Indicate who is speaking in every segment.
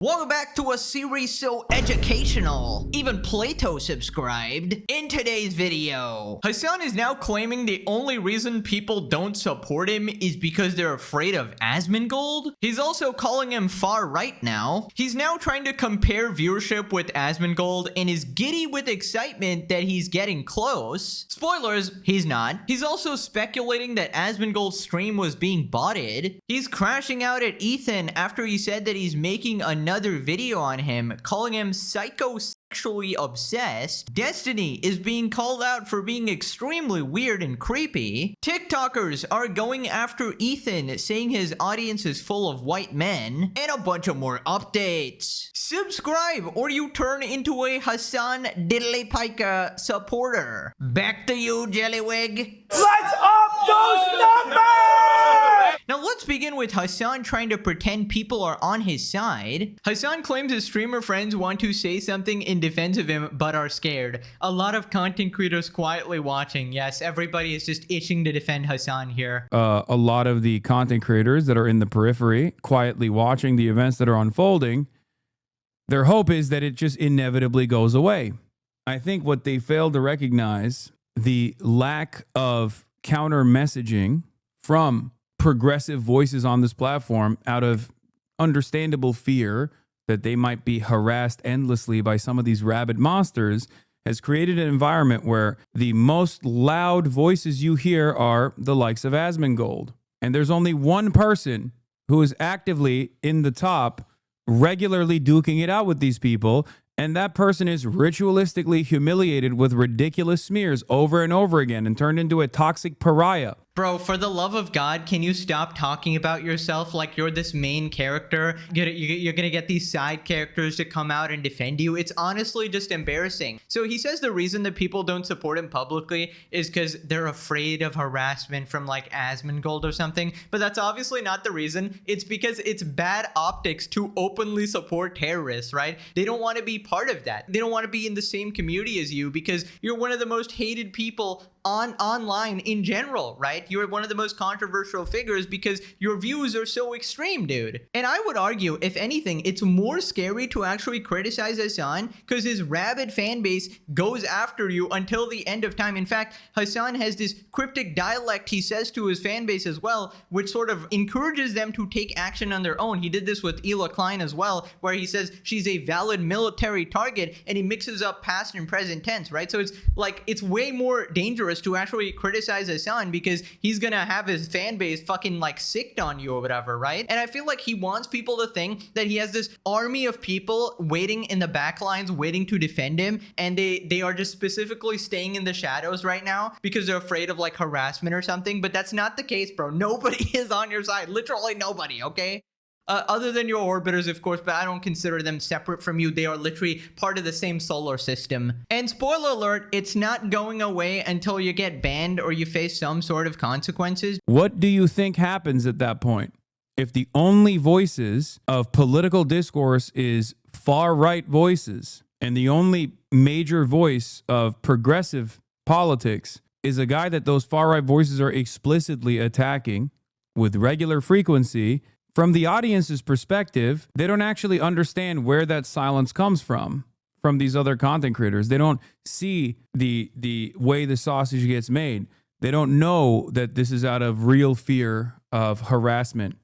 Speaker 1: Welcome back to a series so educational. Even Plato subscribed. In today's video, Hasan is now claiming the only reason people don't support him is because they're afraid of Asmongold. He's also calling him far right now. He's now trying to compare viewership with Asmongold and is giddy with excitement that he's getting close. Spoilers, he's not. He's also speculating that Asmongold's stream was being botted. He's crashing out at Ethan after he said that he's making another video on him, calling him psychosexually obsessed. Destiny is being called out for being extremely weird and creepy. TikTokers are going after Ethan, saying his audience is full of white men, and a bunch of more updates. Subscribe or you turn into a Hasan Diddley Piker supporter. Back to you, Jellywig.
Speaker 2: Let's up those numbers!
Speaker 1: Now let's begin with Hasan trying to pretend people are on his side. Hasan claims his streamer friends want to say something in defense of him but are scared. A lot of content creators quietly watching. Yes, everybody is just itching to defend Hasan here.
Speaker 3: A lot of the content creators that are in the periphery quietly watching the events that are unfolding, their hope is that it just inevitably goes away. I think what they fail to recognize, the lack of counter messaging from progressive voices on this platform out of understandable fear that they might be harassed endlessly by some of these rabid monsters, has created an environment where the most loud voices you hear are the likes of Asmongold. And there's only one person who is actively in the top, regularly duking it out with these people, and that person is ritualistically humiliated with ridiculous smears over and over again and turned into a toxic pariah.
Speaker 1: Bro, for the love of God, can you stop talking about yourself like you're this main character? You're gonna get these side characters to come out and defend you. It's honestly just embarrassing. So he says the reason that people don't support him publicly is because they're afraid of harassment from like Asmongold or something. But that's obviously not the reason. It's because it's bad optics to openly support terrorists, right? They don't want to be part of that. They don't want to be in the same community as you because you're one of the most hated people online in general, right? You're one of the most controversial figures because your views are so extreme, dude. And I would argue, if anything, it's more scary to actually criticize Hasan because his rabid fan base goes after you until the end of time. In fact, Hasan has this cryptic dialect he says to his fan base as well, which sort of encourages them to take action on their own. He did this with Klein as well, where he says she's a valid military target and he mixes up past and present tense, right? So it's like, it's way more dangerous to actually criticize Hasan because he's gonna have his fan base fucking like sicked on you or whatever, right? And I feel like he wants people to think that he has this army of people waiting in the back lines, waiting to defend him, and they are just specifically staying in the shadows right now because they're afraid of like harassment or something. But that's not the case, bro. Nobody is on your side. Literally nobody, okay? Other than your orbiters, of course, but I don't consider them separate from you. They are literally part of the same solar system. And spoiler alert, it's not going away until you get banned or you face some sort of consequences.
Speaker 3: What do you think happens at that point? If the only voices of political discourse is far-right voices, and the only major voice of progressive politics is a guy that those far-right voices are explicitly attacking with regular frequency, from the audience's perspective, they don't actually understand where that silence comes from these other content creators. They don't see the way the sausage gets made. They don't know that this is out of real fear of harassment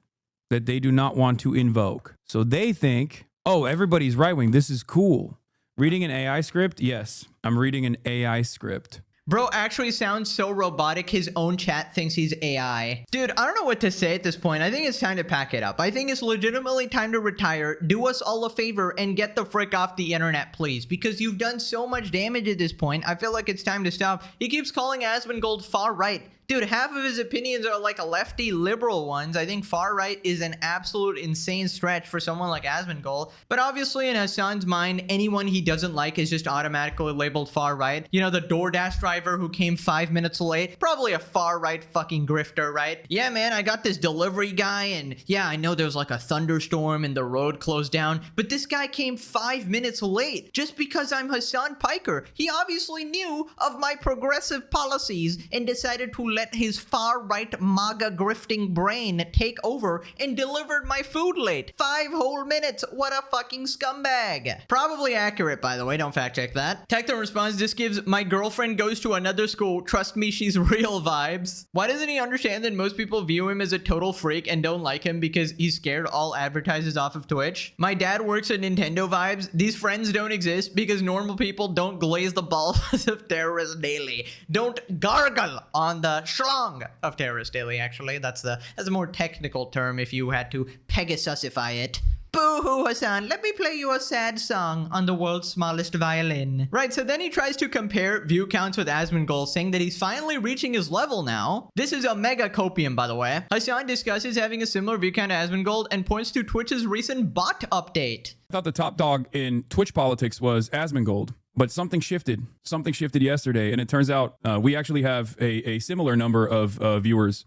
Speaker 3: that they do not want to invoke. So they think, oh, everybody's right-wing. This is cool. Reading an AI script? Yes, I'm reading an AI script.
Speaker 1: Bro actually sounds so robotic, his own chat thinks he's AI. Dude, I don't know what to say at this point. I think it's time to pack it up. I think it's legitimately time to retire. Do us all a favor and get the frick off the internet, please. Because you've done so much damage at this point. I feel like it's time to stop. He keeps calling Asmongold far right. Dude, half of his opinions are like a lefty liberal ones. I think far right is an absolute insane stretch for someone like Asmongold. But obviously in Hasan's mind, anyone he doesn't like is just automatically labeled far right. You know, the DoorDash driver who came 5 minutes late, probably a far right fucking grifter, right? Yeah, man, I got this delivery guy and yeah, I know there was like a thunderstorm and the road closed down, but this guy came 5 minutes late just because I'm Hasan Piker. He obviously knew of my progressive policies and decided to let his far-right MAGA grifting brain take over and delivered my food late. 5 whole minutes. What a fucking scumbag. Probably accurate, by the way. Don't fact check that. Tecton responds, this gives my girlfriend goes to another school. Trust me, she's real vibes. Why doesn't he understand that most people view him as a total freak and don't like him because he's scared all advertisers off of Twitch? My dad works at Nintendo vibes. These friends don't exist because normal people don't glaze the balls of terrorists daily. Don't gargle on the schlong of terrorists daily, actually. That's a more technical term if you had to Pegasusify it. Boo-hoo, Hasan, let me play you a sad song on the world's smallest violin. Right, so then he tries to compare view counts with Asmongold, saying that he's finally reaching his level now. This is a mega copium, by the way. Hasan discusses having a similar view count to Asmongold and points to Twitch's recent bot update.
Speaker 3: I thought the top dog in Twitch politics was Asmongold, but something shifted. Something shifted yesterday, and it turns out we actually have a similar number of viewers,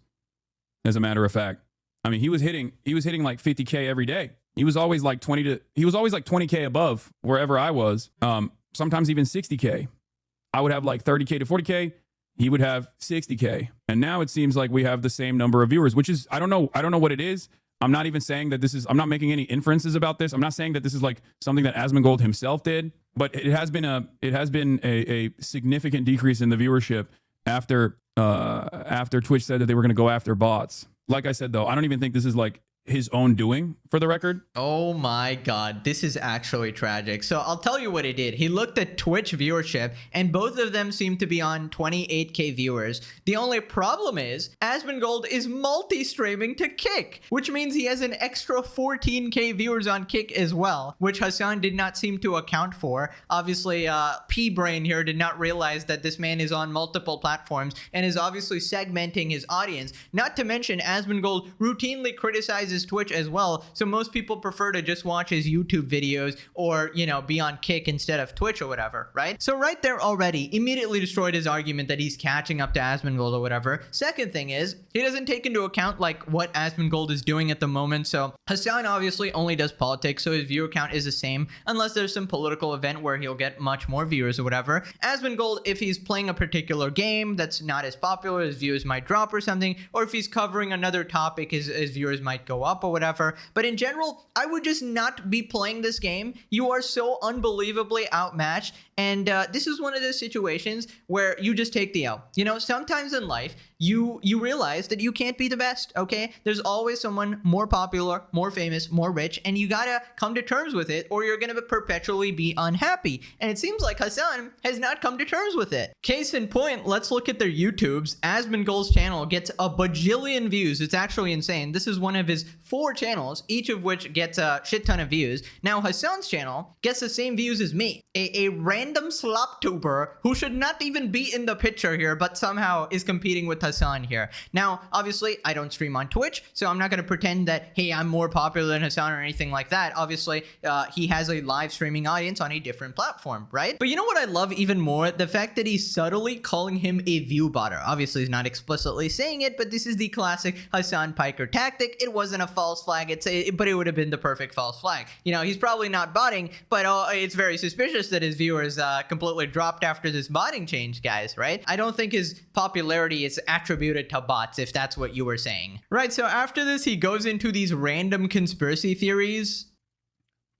Speaker 3: as a matter of fact. I mean, he was hitting like 50K every day. He was always like 20K above wherever I was. Sometimes even 60K. I would have like 30K to 40K. He would have 60K. And now it seems like we have the same number of viewers, which is, I don't know what it is. I'm not even saying that I'm not making any inferences about this. I'm not saying that this is like something that Asmongold himself did, but it has been a significant decrease in the viewership after Twitch said that they were going to go after bots. Like I said, though, I don't even think this is like his own doing, for the record.
Speaker 1: Oh my god, this is actually tragic. So I'll tell you what he did. He looked at Twitch viewership, and both of them seem to be on 28K viewers. The only problem is Asmongold is multi-streaming to Kick, which means he has an extra 14K viewers on Kick as well, which Hasan did not seem to account for. Obviously, P-Brain here did not realize that this man is on multiple platforms and is obviously segmenting his audience. Not to mention, Asmongold routinely criticizes Twitch as well, so most people prefer to just watch his YouTube videos or, you know, be on Kick instead of Twitch or whatever, right? So right there already, immediately destroyed his argument that he's catching up to Asmongold or whatever. Second thing is, he doesn't take into account like what Asmongold is doing at the moment. So Hasan obviously only does politics, so his viewer count is the same, unless there's some political event where he'll get much more viewers or whatever. Asmongold, if he's playing a particular game that's not as popular, his views might drop or something, or if he's covering another topic, his viewers might go up or whatever. But in general, I would just not be playing this game. You are so unbelievably outmatched, and this is one of those situations where you just take the L. You know, sometimes in life, you realize that you can't be the best, okay? There's always someone more popular, more famous, more rich, and you gotta come to terms with it, or you're gonna perpetually be unhappy. And it seems like Hasan has not come to terms with it. Case in point, let's look at their YouTubes. Asmongold's channel gets a bajillion views. It's actually insane. This is one of his 4 channels, each of which gets a shit ton of views. Now, Hasan's channel gets the same views as me, a random slop tuber who should not even be in the picture here, but somehow is competing with Hasan here. Now, obviously, I don't stream on Twitch, so I'm not going to pretend that, hey, I'm more popular than Hasan or anything like that. Obviously, he has a live streaming audience on a different platform, right? But you know what I love even more? The fact that he's subtly calling him a view botter. Obviously, he's not explicitly saying it, but this is the classic Hasan Piker tactic. It wasn't a false flag, but it would have been the perfect false flag. You know, he's probably not botting, but it's very suspicious that his viewers completely dropped after this botting change, guys, right? I don't think his popularity is attributed to bots, if that's what you were saying. Right, so after this, he goes into these random conspiracy theories.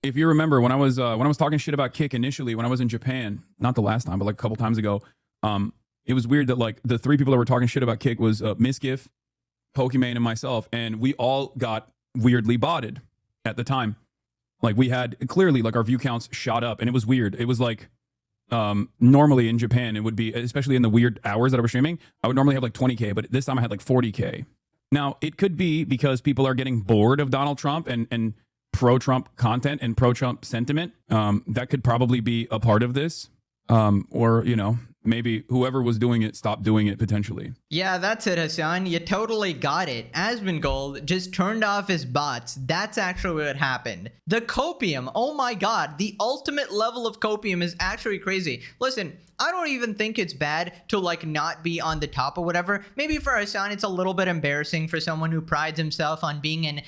Speaker 3: If you remember, when I was talking shit about Kick initially, when I was in Japan, not the last time, but like a couple times ago, it was weird that like the 3 people that were talking shit about Kick was Misgif, Pokimane, and myself, and we all got weirdly botted at the time. Like we had clearly like our view counts shot up, and it was weird. It was like normally in Japan it would be, especially in the weird hours that I was streaming, I would normally have like 20K, but this time I had like 40K. Now it could be because people are getting bored of Donald Trump and pro-Trump content and pro-Trump sentiment. That could probably be a part of this. Or, you know, maybe whoever was doing it stopped doing it potentially.
Speaker 1: Yeah, that's it, Hasan. You totally got it. Asmongold just turned off his bots. That's actually what happened. The copium, oh my god, the ultimate level of copium is actually crazy. Listen, I don't even think it's bad to like not be on the top or whatever. Maybe for Hasan, it's a little bit embarrassing for someone who prides himself on being an,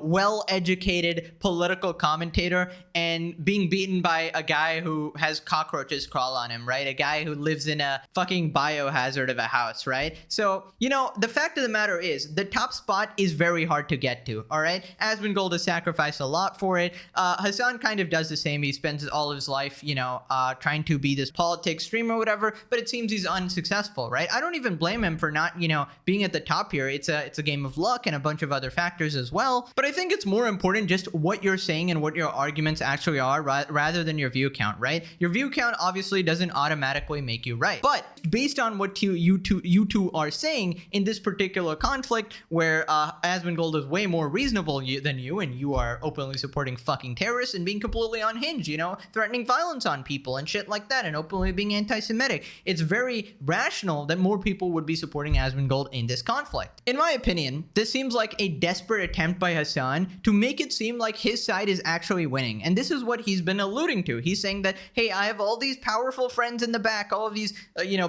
Speaker 1: well-educated political commentator and being beaten by a guy who has cockroaches crawl on him, right? A guy who lives in a fucking biohazard of a house, right? So, the fact of the matter is the top spot is very hard to get to, all right? Asmongold has sacrificed a lot for it. Hasan kind of does the same. He spends all of his life, trying to be this politics streamer or whatever, but it seems he's unsuccessful, right? I don't even blame him for not, being at the top here. It's a game of luck and a bunch of other factors as well. But I think it's more important just what you're saying and what your arguments actually are rather than your view count, right? Your view count obviously doesn't automatically make you right. But based on what you two are saying in this particular conflict where Asmongold is way more reasonable than you, and you are openly supporting fucking terrorists and being completely unhinged, threatening violence on people and shit like that, and openly being anti-Semitic. It's very rational that more people would be supporting Asmongold in this conflict. In my opinion, this seems like a desperate attempt by Hasan to make it seem like his side is actually winning. And this is what he's been alluding to. He's saying that, hey, I have all these powerful friends in the back, all of these,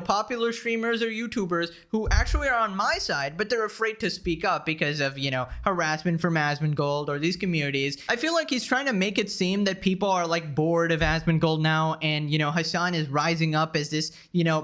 Speaker 1: popular streamers or YouTubers who actually are on my side, but they're afraid to speak up because of, harassment from Asmongold or these communities. I feel like he's trying to make it seem that people are like bored of Asmongold now, and, Hasan is rising up as this,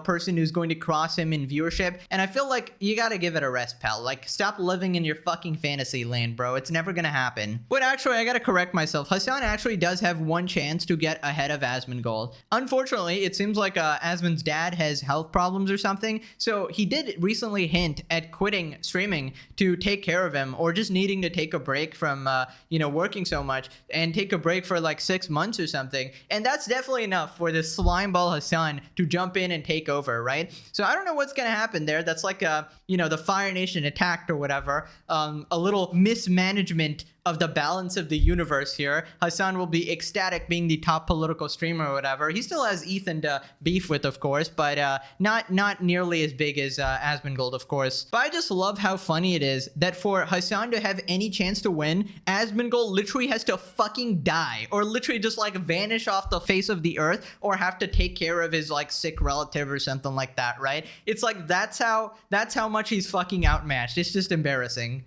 Speaker 1: person who's going to cross him in viewership. And I feel like you gotta give it a rest, pal. Like, stop living in your fucking fantasy land, bro. It's never gonna happen. But actually, I gotta correct myself. Hasan actually does have one chance to get ahead of Asmongold. Unfortunately, it seems like Asmon's dad has health problems or something, so he did recently hint at quitting streaming to take care of him, or just needing to take a break from, working so much and take a break for like 6 months or something. And that's definitely enough for this slimeball Hasan to jump in and take over, right? So I don't know what's gonna happen there. That's like the Fire Nation attacked or whatever. A little mismanagement of the balance of the universe here. Hasan will be ecstatic being the top political streamer or whatever. He still has Ethan to beef with, of course, but not nearly as big as Asmongold, of course. But I just love how funny it is that for Hasan to have any chance to win, Asmongold literally has to fucking die, or literally just like vanish off the face of the earth, or have to take care of his like sick relative or something like that, right? It's like that's how much he's fucking outmatched. It's just embarrassing.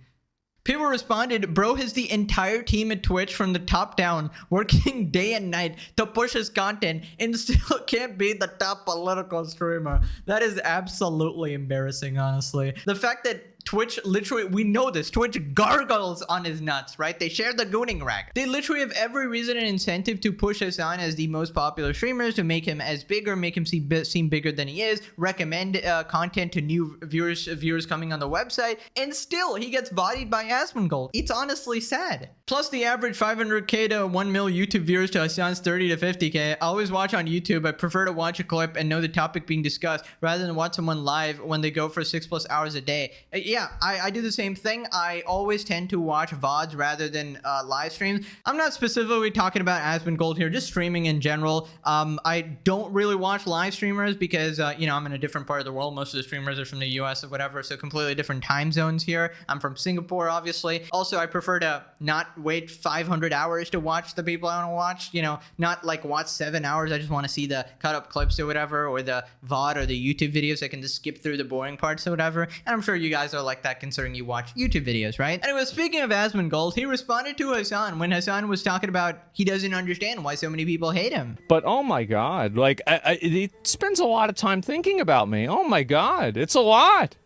Speaker 1: People responded, bro has the entire team at Twitch from the top down, working day and night to push his content, and still can't be the top political streamer. That is absolutely embarrassing, honestly. The fact that Twitch literally, we know this, Twitch gargles on his nuts, right? They share the gooning rack. They literally have every reason and incentive to push Hasan as the most popular streamers, to make him as big or make him seem bigger than he is, recommend content to new viewers coming on the website, and still he gets bodied by Asmongold. It's honestly sad. Plus the average 500k to 1 mil YouTube viewers to Hasan's 30 to 50k. I always watch on YouTube. I prefer to watch a clip and know the topic being discussed rather than watch someone live when they go for 6+ hours a day. Yeah, I do the same thing. I always tend to watch VODs rather than live streams. I'm not specifically talking about Asmongold here, just streaming in general. I don't really watch live streamers because, I'm in a different part of the world. Most of the streamers are from the US or whatever, so completely different time zones here. I'm from Singapore, obviously. Also, I prefer to not wait 500 hours to watch the people I want to watch, not like watch 7 hours. I just want to see the cut up clips or whatever, or the VOD or the YouTube videos. I can just skip through the boring parts or whatever. And I'm sure you guys are like that considering you watch YouTube videos, right? Anyway, speaking of Asmongold, he responded to Hasan when Hasan was talking about he doesn't understand why so many people hate him.
Speaker 4: But oh my god, like he spends a lot of time thinking about me. Oh my god, it's a lot.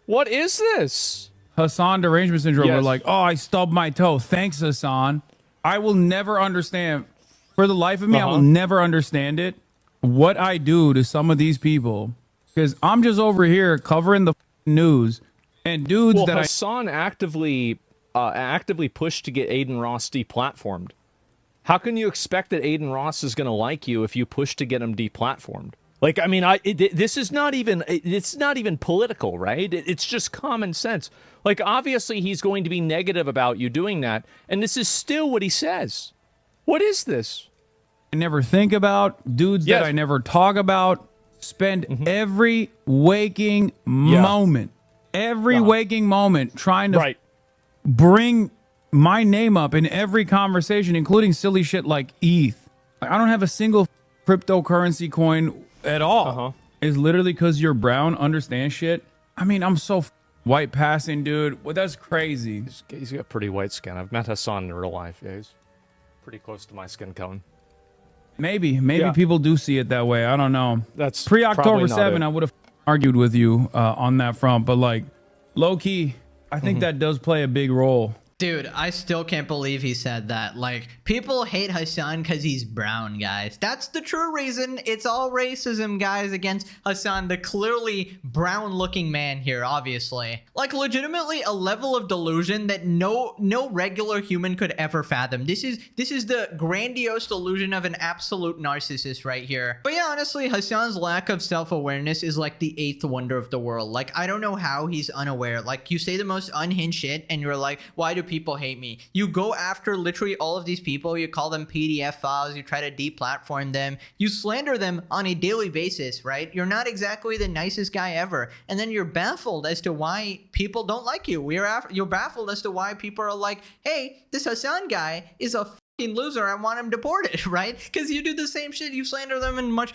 Speaker 4: What is this?
Speaker 3: Hasan derangement syndrome.
Speaker 4: Yes.
Speaker 3: We're like, oh, I stubbed my toe. Thanks, Hasan. I will never understand. For the life of me, I will never understand it. What I do to some of these people, because I'm just over here covering the news. And dudes that
Speaker 4: Hasan actively pushed to get Aiden Ross deplatformed. How can you expect that Aiden Ross is going to like you if you push to get him deplatformed? Like, I mean, this is not even, it's not even political, right? It's just common sense. Like, obviously he's going to be negative about you doing that, and this is still what he says. What is this?
Speaker 3: I never think about, dudes that I never talk about, spend every waking moment. Every waking moment trying to bring my name up in every conversation, including silly shit like ETH. I don't have a single cryptocurrency coin at all
Speaker 4: Uh-huh.
Speaker 3: is literally because you're brown, understand shit. I mean, I'm so white passing, dude. Well, that's crazy.
Speaker 4: He's got pretty white skin. I've met Hasan in real life. Yeah, he's pretty close to my skin tone.
Speaker 3: Maybe
Speaker 4: Yeah.
Speaker 3: people do see it that way. I don't know.
Speaker 4: That's
Speaker 3: Pre-October
Speaker 4: probably not
Speaker 3: 7,
Speaker 4: it.
Speaker 3: I would have argued with you on that front. But like, low key, I think that does play a big role.
Speaker 1: Dude, I still can't believe he said that. Like, people hate Hasan because he's brown, guys. That's the true reason. It's all racism, guys, against Hasan, the clearly brown-looking man here, obviously. Like, legitimately a level of delusion that no regular human could ever fathom. This is the grandiose delusion of an absolute narcissist right here. But yeah, honestly, Hasan's lack of self-awareness is like the 8th wonder of the world. Like, I don't know how he's unaware. Like, you say the most unhinged shit, and you're like, why do people hate me? You go after literally all of these people, you call them PDF files, you try to deplatform them, you slander them on a daily basis, right? You're not exactly the nicest guy ever, and then you're baffled as to why people don't like you. You're baffled as to why people are like, hey, this Hasan guy is a loser, I want him deported, right? Because you do the same shit, you slander them in much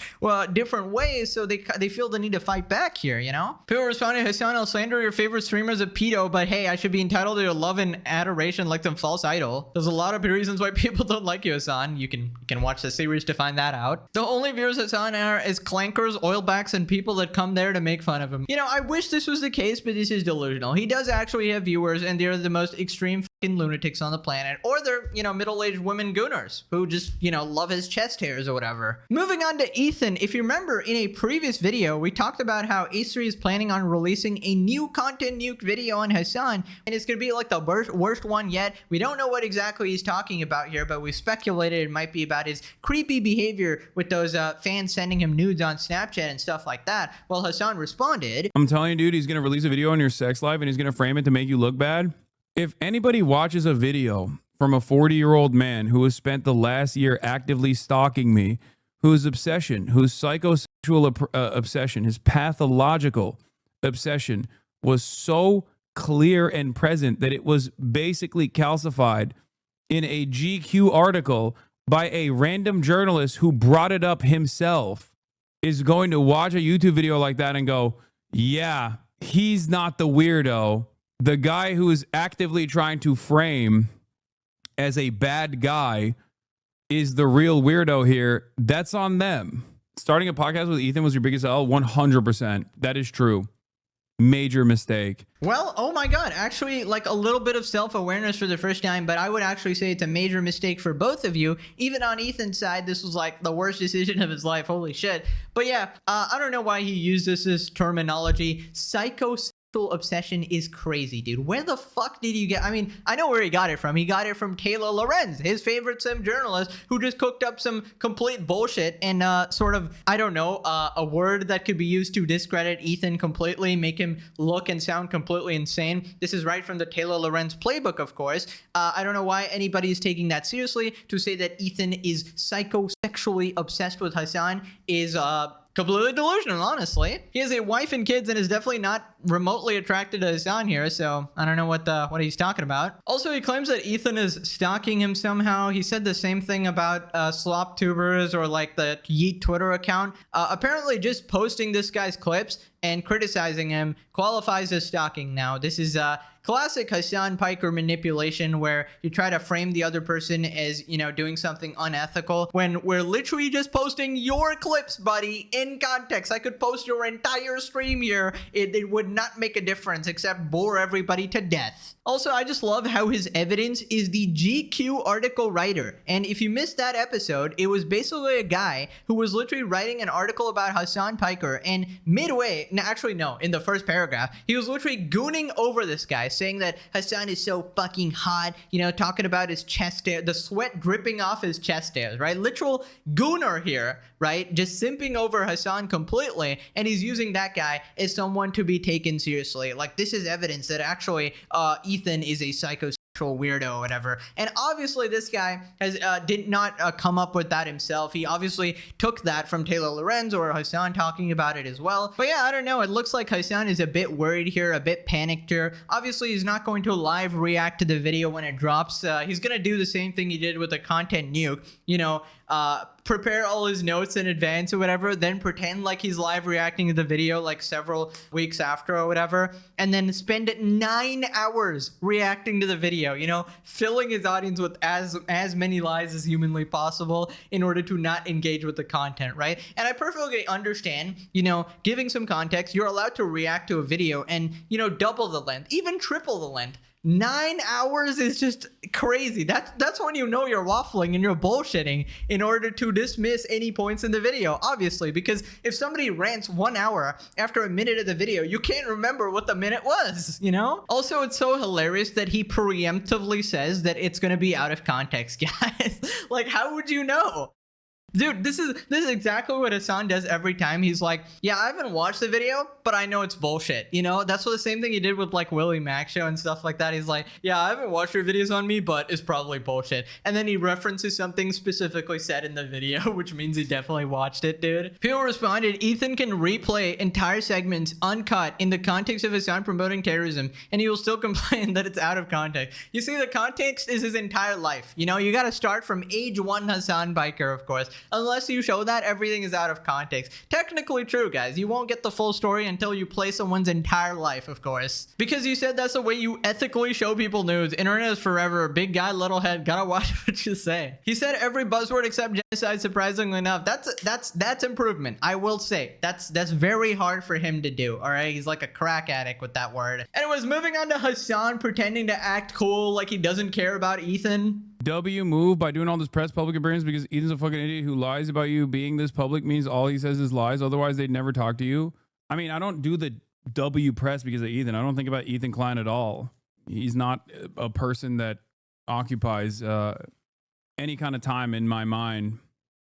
Speaker 1: different ways, so they feel the need to fight back here, you know? People responding, Hasan, I'll slander your favorite streamer as a pedo, but hey, I should be entitled to your love and adoration like some false idol. There's a lot of reasons why people don't like you, Hasan. You can watch the series to find that out. The only viewers Hasan are is clankers, oilbacks, and people that come there to make fun of him. You know, I wish this was the case, but this is delusional. He does actually have viewers, and they're the most extreme lunatics on the planet, or they're, you know, middle-aged women gooners who just, you know, love his chest hairs or whatever. Moving on to Ethan, if you remember in a previous video, we talked about how Ace3 is planning on releasing a new content nuke video on Hasan, and it's gonna be like the worst one yet. We don't know what exactly he's talking about here, but we speculated it might be about his creepy behavior with those fans sending him nudes on Snapchat and stuff like that. Well, Hasan responded,
Speaker 3: I'm telling you, dude, he's gonna release a video on your sex life and he's gonna frame it to make you look bad. If anybody watches a video from a 40-year-old man who has spent the last year actively stalking me, whose obsession, whose psychosexual obsession, his pathological obsession was so clear and present that it was basically calcified in a GQ article by a random journalist who brought it up himself, is going to watch a YouTube video like that and go, yeah, he's not the weirdo. The guy who is actively trying to frame as a bad guy is the real weirdo here. That's on them. Starting a podcast with Ethan was your biggest L? 100%. That is true. Major mistake.
Speaker 1: well, oh my god, actually, like a little bit of self-awareness for the first time, but I would actually say it's a major mistake for both of you. Even on Ethan's side, this was like the worst decision of his life. Holy shit. But yeah, I don't know why he used this as terminology. Psychosexual obsession is crazy, dude. Where the fuck did you get? I mean, I know where he got it from. He got it from Taylor Lorenz, his favorite sim journalist, who just cooked up some complete bullshit and sort of, I don't know, a word that could be used to discredit Ethan completely, make him look and sound completely insane. This is right from the Taylor Lorenz playbook, of course. I don't know why anybody is taking that seriously. To say that Ethan is psychosexually obsessed with Hasan is completely delusional, honestly. He has a wife and kids and is definitely not remotely attracted to Hasan here, so I don't know what he's talking about. Also, he claims that Ethan is stalking him somehow. He said the same thing about SlopTubers or like the Yeet Twitter account. Apparently just posting this guy's clips and criticizing him qualifies as stalking now. This is classic Hasan Piker manipulation where you try to frame the other person as, you know, doing something unethical when we're literally just posting your clips, buddy, in context. I could post your entire stream here. It would not make a difference except bore everybody to death. Also, I just love how his evidence is the GQ article writer. And if you missed that episode, it was basically a guy who was literally writing an article about Hasan Piker, and midway, actually no, in the first paragraph, he was literally gooning over this guy, saying that Hasan is so fucking hot, you know, talking about his chest hair, the sweat dripping off his chest hairs, right? Literal gooner here, right? Just simping over Hasan completely, and he's using that guy as someone to be taken seriously. Like, this is evidence that actually Ethan is a psycho weirdo or whatever. And obviously this guy has did not come up with that himself. He obviously took that from Taylor Lorenz or Hasan talking about it as well. But yeah, I don't know, it looks like Hasan is a bit worried here, a bit panicked here. Obviously he's not going to live react to the video when it drops. He's gonna do the same thing he did with the content nuke, you know, prepare all his notes in advance or whatever, then pretend like he's live reacting to the video like several weeks after or whatever, and then spend 9 hours reacting to the video, you know, filling his audience with as many lies as humanly possible in order to not engage with the content, right? And I perfectly understand, you know, giving some context, you're allowed to react to a video and, you know, double the length, even triple the length. 9 hours is just crazy. That's when you know you're waffling and you're bullshitting in order to dismiss any points in the video, obviously, because if somebody rants 1 hour after a minute of the video, you can't remember what the minute was, you know? Also, it's so hilarious that he preemptively says that it's gonna be out of context, guys. Like, how would you know? Dude, this is exactly what Hasan does every time. He's like, yeah, I haven't watched the video, but I know it's bullshit. You know, that's what the same thing he did with like Willie Mac show and stuff like that. He's like, yeah, I haven't watched your videos on me, but it's probably bullshit. And then he references something specifically said in the video, which means he definitely watched it, dude. People responded, Ethan can replay entire segments uncut in the context of Hasan promoting terrorism, and he will still complain that it's out of context. You see, the context is his entire life. You know, you got to start from age 1 Hasan Biker, of course. Unless you show that, everything is out of context. Technically true, guys. You won't get the full story until you play someone's entire life, of course. Because you said that's the way you ethically show people news. Internet is forever. Big guy, little head. Gotta watch what you say. He said every buzzword except genocide, surprisingly enough. That's improvement. I will say. That's very hard for him to do, alright? He's like a crack addict with that word. Anyways, moving on to Hasan pretending to act cool like he doesn't care about Ethan.
Speaker 3: W move by doing all this press public appearance because Ethan's a fucking idiot who lies about you being this public means all he says is lies. Otherwise, they'd never talk to you. I mean, I don't do the W press because of Ethan. I don't think about Ethan Klein at all. He's not a person that occupies any kind of time in my mind,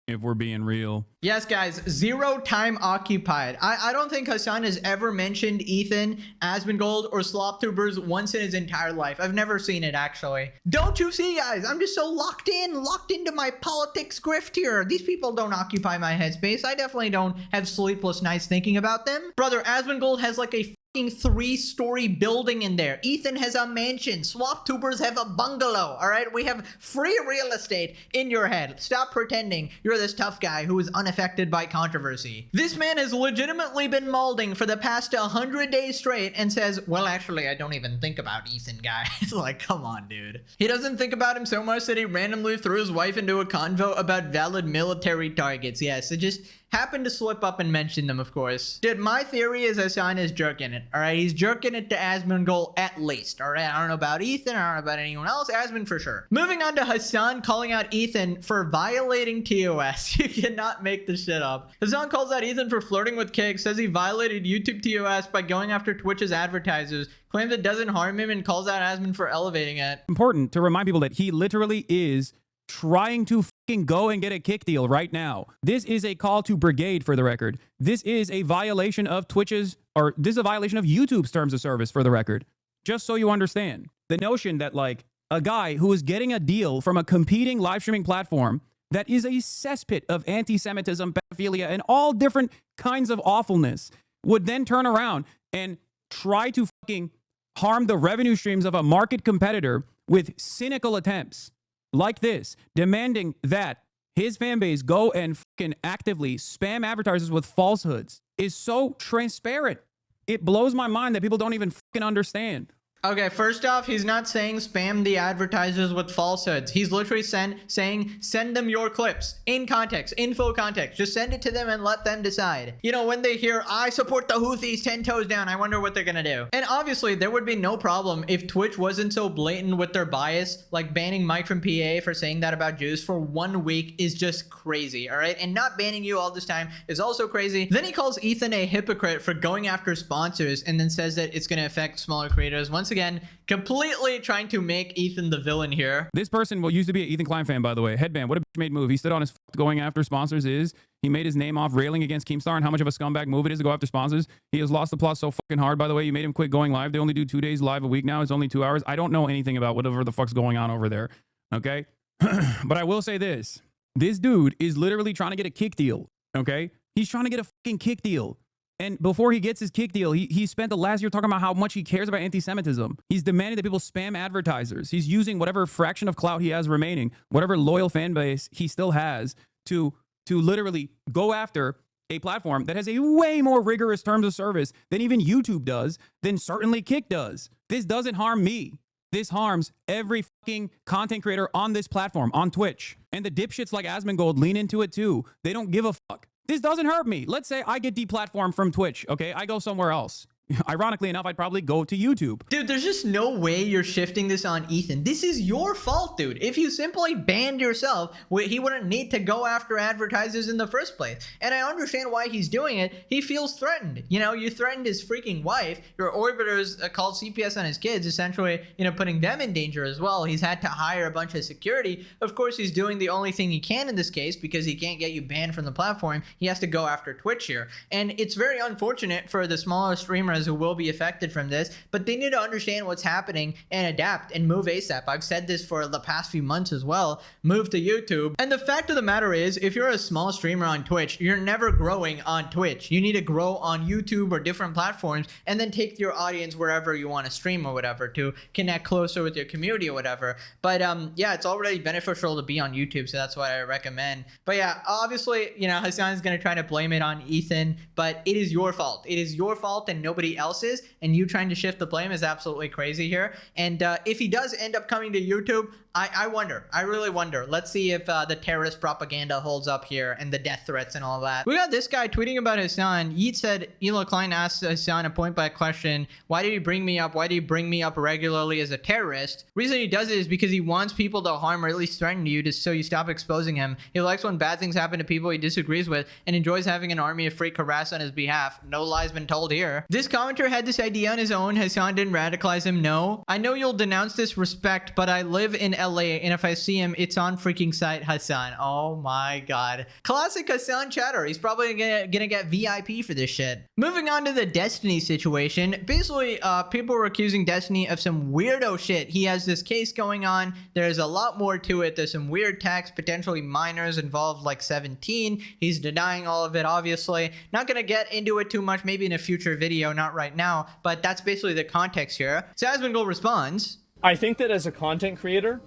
Speaker 3: if we're being real.
Speaker 1: Yes, guys, 0 time occupied. I don't think Hasan has ever mentioned Ethan, Asmongold, or Sloptubers once in his entire life. I've never seen it, actually. Don't you see, guys? I'm just so locked into my politics grift here. These people don't occupy my headspace. I definitely don't have sleepless nights thinking about them. Brother, Asmongold has like a 3-story building in there. Ethan has a mansion. Swaptubers have a bungalow. All right, we have free real estate in your head. Stop pretending you're this tough guy who is unaffected by controversy. This man has legitimately been molding for the past 100 days straight and says, well, actually, I don't even think about Ethan, guys. Like, come on, dude. He doesn't think about him so much that he randomly threw his wife into a convo about valid military targets. Yes, it just happened to slip up and mention them, of course. Dude, my theory is Hasan is jerking it, all right? He's jerking it to Asmongold at least, all right? I don't know about Ethan, I don't know about anyone else. Asmon for sure. Moving on to Hasan calling out Ethan for violating TOS. You cannot make this shit up. Hasan calls out Ethan for flirting with Kick, says he violated YouTube TOS by going after Twitch's advertisers, claims it doesn't harm him, and calls out Asmon for elevating it.
Speaker 3: Important to remind people that he literally is trying to fucking go and get a Kick deal right now. This is a call to brigade, for the record. This is a violation of Twitch's, or this is a violation of YouTube's terms of service, for the record. Just so you understand. The notion that like a guy who is getting a deal from a competing live streaming platform that is a cesspit of anti-Semitism, pedophilia, and all different kinds of awfulness would then turn around and try to fucking harm the revenue streams of a market competitor with cynical attempts like this, demanding that his fan base go and fucking actively spam advertisers with falsehoods, is so transparent. It blows my mind that people don't even fucking understand.
Speaker 1: Okay, first off, he's not saying spam the advertisers with falsehoods. He's literally saying send them your clips in context, in full context. Just send it to them and let them decide. You know, when they hear, I support the Houthis 10 toes down, I wonder what they're gonna do. And obviously, there would be no problem if Twitch wasn't so blatant with their bias, like banning Mike from PA for saying that about Jews for 1 week is just crazy, all right? And not banning you all this time is also crazy. Then he calls Ethan a hypocrite for going after sponsors and then says that it's gonna affect smaller creators. Once again, again, completely trying to make Ethan the villain here.
Speaker 3: This person used to be an Ethan Klein fan, by the way. Headband, what a bitch made move. He stood on his going after sponsors is. He made his name off railing against Keemstar and how much of a scumbag move it is to go after sponsors. He has lost the plot so fucking hard, by the way. You made him quit going live. They only do 2 days live a week now. It's only 2 hours. I don't know anything about whatever the fuck's going on over there. Okay? But I will say this. This dude is literally trying to get a kick deal. Okay? He's trying to get a fucking kick deal. And before he gets his kick deal, he spent the last year talking about how much he cares about anti-Semitism. He's demanding that people spam advertisers. He's using whatever fraction of clout he has remaining, whatever loyal fan base he still has, to literally go after a platform that has a way more rigorous terms of service than even YouTube does, than certainly Kick does. This doesn't harm me. This harms every fucking content creator on this platform, on Twitch. And the dipshits like Asmongold lean into it too. They don't give a fuck. This doesn't hurt me. Let's say I get deplatformed from Twitch, okay? I go somewhere else. Ironically enough, I'd probably go to YouTube.
Speaker 1: Dude, there's just no way you're shifting this on Ethan. This is your fault, dude. If you simply banned yourself, he wouldn't need to go after advertisers in the first place. And I understand why he's doing it. He feels threatened. You know, you threatened his freaking wife. Your orbiters called CPS on his kids, essentially, you know, putting them in danger as well. He's had to hire a bunch of security. Of course, he's doing the only thing he can in this case because he can't get you banned from the platform. He has to go after Twitch here. And it's very unfortunate for the smaller streamers who will be affected from this, but they need to understand what's happening and adapt and move ASAP. I've said this for the past few months as well. Move to YouTube. And the fact of the matter is, if you're a small streamer on Twitch, you're never growing on Twitch. You need to grow on YouTube or different platforms and then take your audience wherever you want to stream or whatever to connect closer with your community or whatever. But yeah, it's already beneficial to be on YouTube, so that's what I recommend. But yeah, obviously, you know, Hasan is going to try to blame it on Ethan, but it is your fault. It is your fault and nobody else's. And you trying to shift the blame is absolutely crazy here. And if he does end up coming to YouTube, I wonder. I really wonder. Let's see if the terrorist propaganda holds up here and the death threats and all that. We got this guy tweeting about Hasan. Yeet said, Klein asked Hasan a point-blank question. Why did he bring me up? Why do you bring me up regularly as a terrorist? Reason he does it is because he wants people to harm or at least threaten you so you stop exposing him. He likes when bad things happen to people he disagrees with and enjoys having an army of freak harass on his behalf. No lies been told here. This commenter had this idea on his own. Hasan didn't radicalize him. No. I know you'll denounce disrespect, but I live in LA, and if I see him, it's on freaking site, Hasan. Oh my god. Classic Hasan chatter. He's probably gonna get VIP for this shit. Moving on to the Destiny situation. Basically, people were accusing Destiny of some weirdo shit. He has this case going on. There's a lot more to it. There's some weird texts, potentially minors involved, like 17. He's denying all of it, obviously. Not gonna get into it too much, maybe in a future video, not right now, but that's basically the context here. So Asmongold responds,
Speaker 4: I think that as a content creator,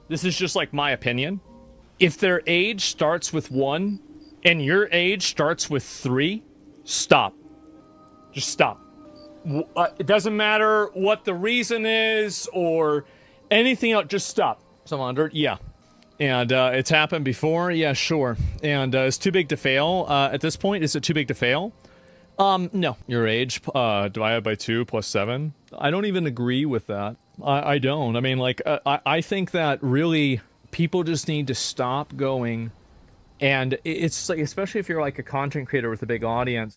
Speaker 4: this is just like my opinion. If their age starts with 1 and your age starts with 3, stop. Just stop. It doesn't matter what the reason is or anything else, just stop. Someone under, yeah. And it's happened before, yeah, sure. And it's too big to fail. At this point, is it too big to fail? No. Your age divided by 2 plus 7. I don't even agree with that. I don't. I mean, like, I think that really people just need to stop going. And it's like, especially if you're like a content creator with a big audience,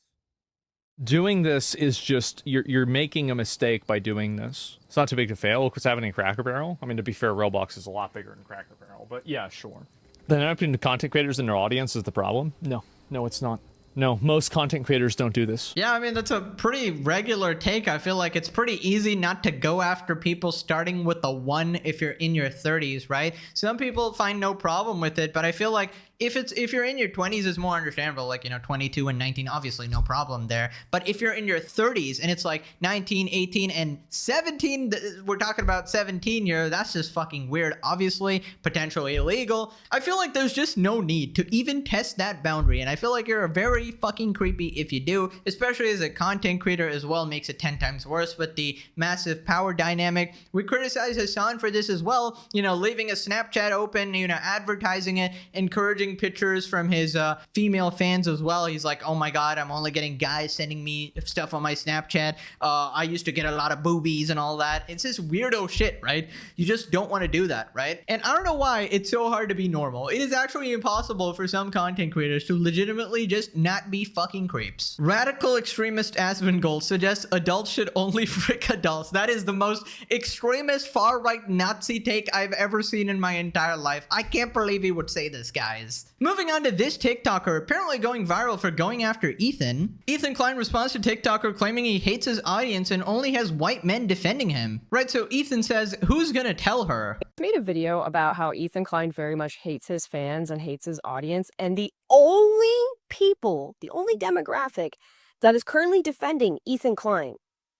Speaker 4: doing this is just, you're making a mistake by doing this. It's not too big to fail. Look what's happening in Cracker Barrel. I mean, to be fair, Roblox is a lot bigger than Cracker Barrel, but yeah, sure. Then between the content creators and their audience is the problem? No, it's not. No, most content creators don't do this.
Speaker 1: Yeah, I mean, that's a pretty regular take. I feel like it's pretty easy not to go after people starting with a 1 if you're in your 30s, right? Some people find no problem with it, but I feel like if you're in your 20s, it's more understandable, like, you know, 22 and 19, obviously no problem there. But if you're in your 30s and it's like 19, 18, and 17, we're talking about 17 year, that's just fucking weird, obviously, potentially illegal. I feel like there's just no need to even test that boundary, and I feel like you're very fucking creepy if you do, especially as a content creator as well. Makes it 10 times worse with the massive power dynamic. We criticize Hasan for this as well, you know, leaving a Snapchat open, you know, advertising it, encouraging getting pictures from his female fans as well. He's like, oh my god, I'm only getting guys sending me stuff on my Snapchat. I used to get a lot of boobies and all that. It's this weirdo shit, right? You just don't want to do that, right? And I don't know why it's so hard to be normal. It is actually impossible for some content creators to legitimately just not be fucking creeps. Radical extremist Asmongold suggests adults should only frick adults. That is the most extremist far-right Nazi take I've ever seen in my entire life. I can't believe he would say this, guys. Moving on to this TikToker apparently going viral for going after Ethan. Ethan Klein responds to TikToker claiming he hates his audience and only has white men defending him. Right, so Ethan says, who's gonna tell her?
Speaker 5: I made a video about how Ethan Klein very much hates his fans and hates his audience, and the only people, the only demographic that is currently defending Ethan Klein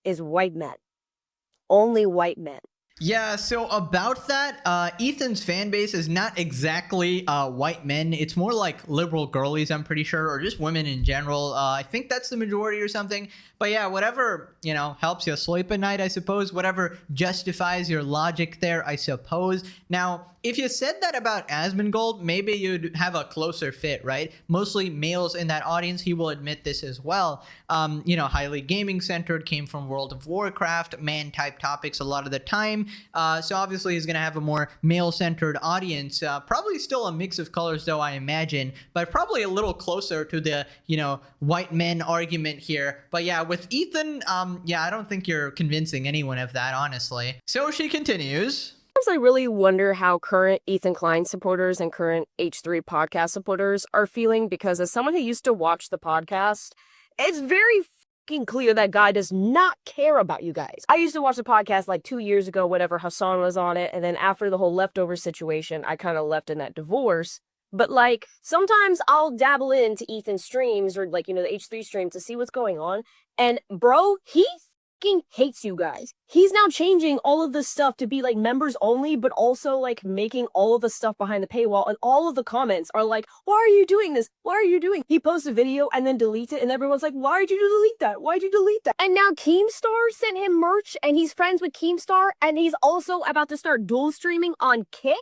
Speaker 5: is white men. Only white men.
Speaker 1: Yeah, so about that, Ethan's fan base is not exactly white men. It's more like liberal girlies, I'm pretty sure, or just women in general. I think that's the majority or something. But yeah, whatever, you know, helps you sleep at night, I suppose. Whatever justifies your logic there, I suppose. Now, if you said that about Asmongold, maybe you'd have a closer fit, right? Mostly males in that audience, he will admit this as well. You know, highly gaming centered, came from World of Warcraft, man type topics a lot of the time. So obviously he's going to have a more male centered audience. Probably still a mix of colors though, I imagine, but probably a little closer to the, you know, white men argument here. But yeah, with Ethan, yeah, I don't think you're convincing anyone of that, honestly. So she continues.
Speaker 5: I really wonder how current Ethan Klein supporters and current H3 podcast supporters are feeling, because as someone who used to watch the podcast, it's very fucking clear that guy does not care about you guys. I used to watch the podcast like 2 years ago, whenever Hasan was on it, and then after the whole leftover situation, I kind of left in that divorce. But like, sometimes I'll dabble into Ethan's streams or like, you know, the H3 stream to see what's going on. And bro, he fucking hates you guys. He's now changing all of this stuff to be like members only, but also like making all of the stuff behind the paywall, and all of the comments are like, why are you doing this? Why are you doing? He posts a video and then deletes it, and everyone's like, why did you delete that? Why'd you delete that? And now Keemstar sent him merch, and he's friends with Keemstar, and he's also about to start dual streaming on Kick.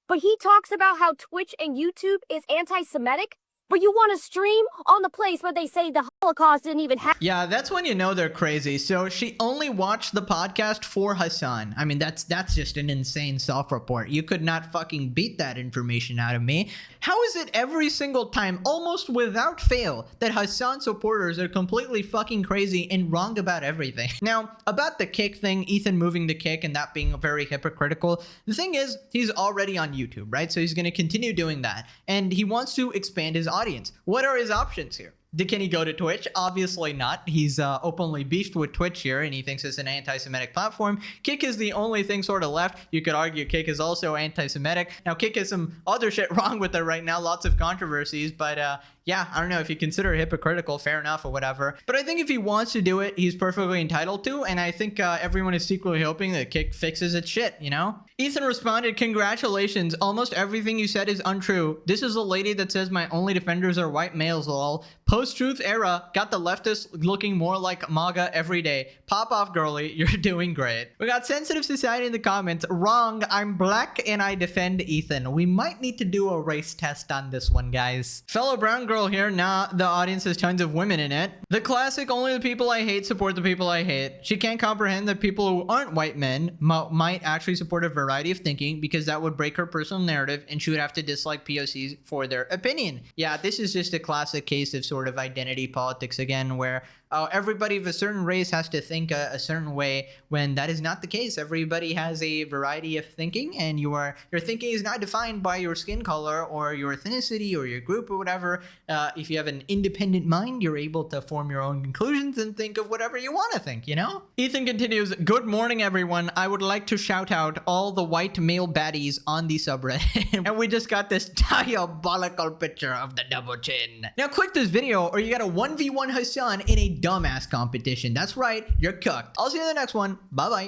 Speaker 5: But he talks about how Twitch and YouTube is anti-Semitic, but you want to stream on the place where they say the Holocaust didn't even happen.
Speaker 1: Yeah, that's when you know they're crazy. So she only watched the podcast for Hasan. I mean, that's just an insane self-report. You could not fucking beat that information out of me. How is it every single time, almost without fail, that Hasan supporters are completely fucking crazy and wrong about everything? Now, about the Kick thing, Ethan moving to Kick and that being very hypocritical, the thing is, he's already on YouTube, right? So he's going to continue doing that. And he wants to expand his audience. What are his options here? Can he go to Twitch? Obviously not. He's openly beefed with Twitch here, and he thinks it's an anti-Semitic platform. Kick is the only thing sort of left. You could argue Kick is also anti-Semitic. Now, Kick has some other shit wrong with it right now, lots of controversies, but yeah, I don't know, if you consider it hypocritical, fair enough or whatever. But I think if he wants to do it, he's perfectly entitled to, and I think everyone is secretly hoping that Kick fixes its shit, you know? Ethan responded, congratulations, almost everything you said is untrue. This is a lady that says my only defenders are white males, lol. Post-truth era, got the leftists looking more like MAGA every day. Pop off, girly, you're doing great. We got Sensitive Society in the comments. Wrong, I'm black and I defend Ethan. We might need to do a race test on this one, guys. Fellow brown girl here, nah, the audience has tons of women in it. The classic, only the people I hate support the people I hate. She can't comprehend that people who aren't white men might actually support a variety of thinking, because that would break her personal narrative and she would have to dislike POCs for their opinion. Yeah, this is just a classic case of sort of identity politics again, where everybody of a certain race has to think a certain way, when that is not the case. Everybody has a variety of thinking, and your thinking is not defined by your skin color or your ethnicity or your group or whatever. If you have an independent mind, you're able to form your own conclusions and think of whatever you want to think, you know? Ethan continues, good morning, everyone. I would like to shout out all the white male baddies on the subreddit. And we just got this diabolical picture of the double chin. Now click this video or you got a 1v1 Hasan in a dumbass competition. That's right, you're cooked. I'll see you in the next one. Bye bye.